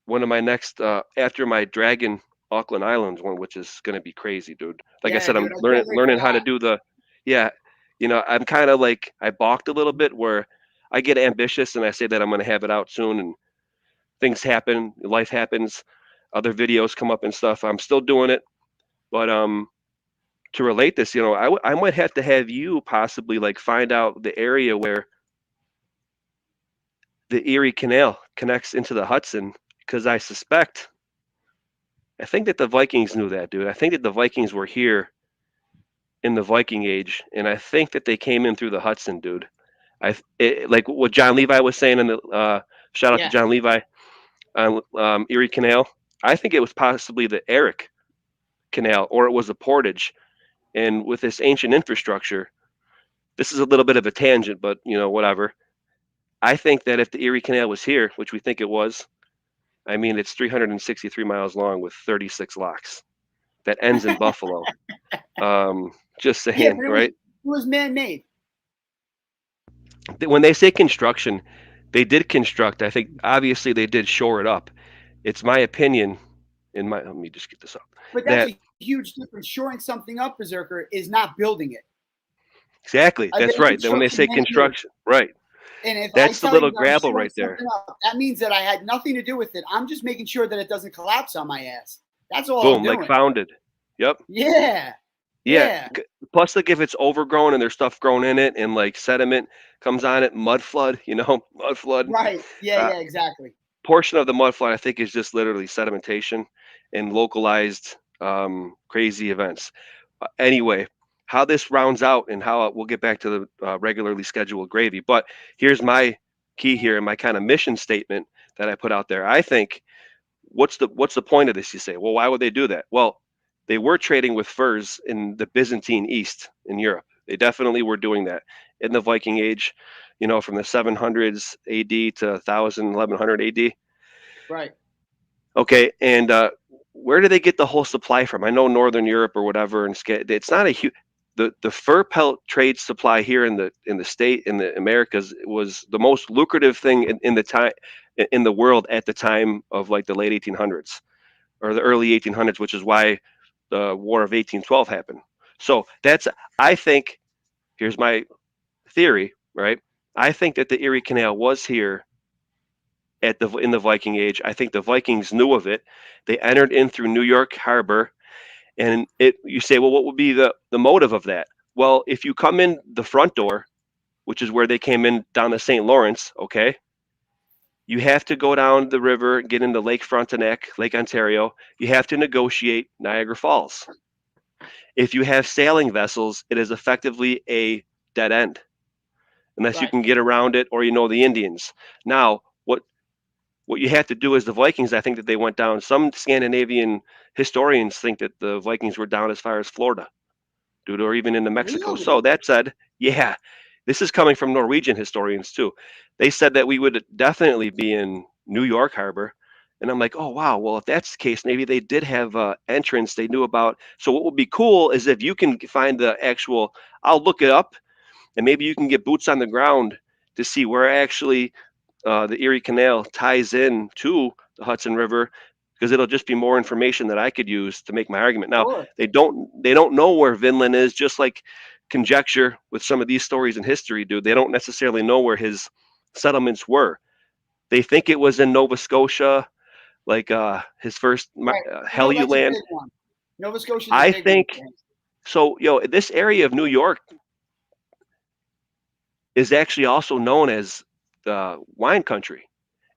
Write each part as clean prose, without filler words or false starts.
one of my next after my Dragon Auckland Islands one, which is going to be crazy, dude. Like I Yeah, said, dude, I'm I learning can't wait for learning how to that. do the, yeah, I'm kind of like I balked a little bit where I get ambitious and I say that I'm going to have it out soon, and things happen, life happens, other videos come up and stuff. I'm still doing it, but to relate this, I might have to have you possibly like find out the area where the Erie Canal connects into the Hudson, because I think that the Vikings knew that, dude. I think that the Vikings were here in the Viking Age, and I think that they came in through the Hudson, dude. Like what John Levi was saying in the shout out to Yeah. John Levi on Erie Canal. I think it was possibly the Eric Canal, or it was the Portage. And with this ancient infrastructure, this is a little bit of a tangent, but whatever. I think that if the Erie Canal was here, which we think it was, I mean, it's 363 miles long with 36 locks that ends in Buffalo. Just Yeah, saying, but right? it was man-made. When they say construction, they did construct. I think obviously they did shore it up. It's my opinion, let me just get this up, But that's that a huge difference. Shoring something up, Berserker, is not building it. exactly, I've that's been in right. Then when they construction say many years. construction, right, And if I that's the tell little you that I'm gravel shoring right there. something up, that means that I had nothing to do with it. I'm just making sure that it doesn't collapse on my ass. That's all I'm Boom, like doing. founded. Yep. Yeah. Yeah. Yeah. Plus, like if it's overgrown and there's stuff grown in it and like sediment comes on it, mud flood, mud flood. Right. Yeah, Uh, yeah, exactly. Portion of the mud flood, I think, is just literally sedimentation and localized crazy events. Anyway, how this rounds out and how we'll get back to the regularly scheduled gravy. But here's my key here and my kind of mission statement that I put out there. I think what's the point of this? You say, well, why would they do that? Well, they were trading with furs in the Byzantine East in Europe. They definitely were doing that in the Viking Age, from the 700s AD to 1000, 1100 AD. Right. Okay, and where do they get the whole supply from? I know Northern Europe or whatever, and it's not a huge. The fur pelt trade supply here in the state in the Americas was the most lucrative thing in the time in the world at the time of like the late 1800s or the early 1800s, which is why the War of 1812 happened. So that's I think here's my theory, right? I think that the Erie Canal was here in the Viking Age. I think the Vikings knew of it. They entered in through New York Harbor, and you say, well, what would be the motive of that? Well, if you come in the front door, which is where they came in down the St. Lawrence, okay, you have to go down the river, get into Lake Frontenac, Lake Ontario. You have to negotiate Niagara Falls. If you have sailing vessels, it is effectively a dead end unless you Right. can get around it or the Indians. Now, what you have to do is the Vikings, I think that they went down. Some Scandinavian historians think that the Vikings were down as far as Florida, dude, or even into Mexico. Really? So that said, yeah, this is coming from Norwegian historians too. They said that we would definitely be in New York Harbor. And I'm like, oh, wow. Well, if that's the case, maybe they did have entrance they knew about. So what would be cool is if you can find the actual, I'll look it up, and maybe you can get boots on the ground to see where actually the Erie Canal ties in to the Hudson River, because it'll just be more information that I could use to make my argument. Now, Sure. they don't know where Vinland is, just like conjecture with some of these stories in history, dude. They don't necessarily know where his settlements were. They think it was in Nova Scotia, like his first Right. No, that's a Helluland. big one. Nova Scotia's a I big one think for him. so. This area of New York is actually also known as the wine country.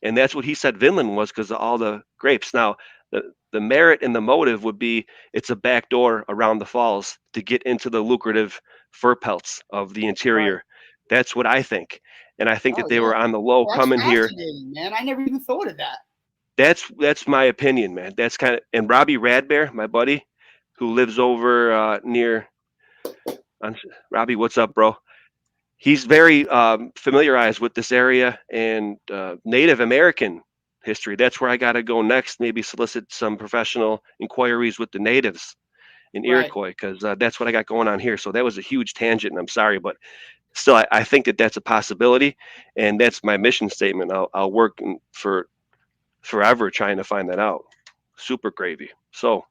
And that's what he said Vinland was, because of all the grapes. Now, the merit and the motive would be it's a back door around the falls to get into the lucrative fur pelts of the Right. interior. That's what I think. And I think Oh, that they yeah. were on the low Well, that's coming here. fascinating, man. I never even thought of that. That's my opinion, man. That's kind of, and Robbie Radbear, my buddy, who lives over near on, Robbie, what's up, bro? He's very familiarized with this area and Native American history. That's where I got to go next. Maybe solicit some professional inquiries with the natives in Right. Iroquois, because that's what I got going on here. So that was a huge tangent, and I'm sorry, but still, I think that that's a possibility, and that's my mission statement. I'll work for forever trying to find that out. Super gravy. So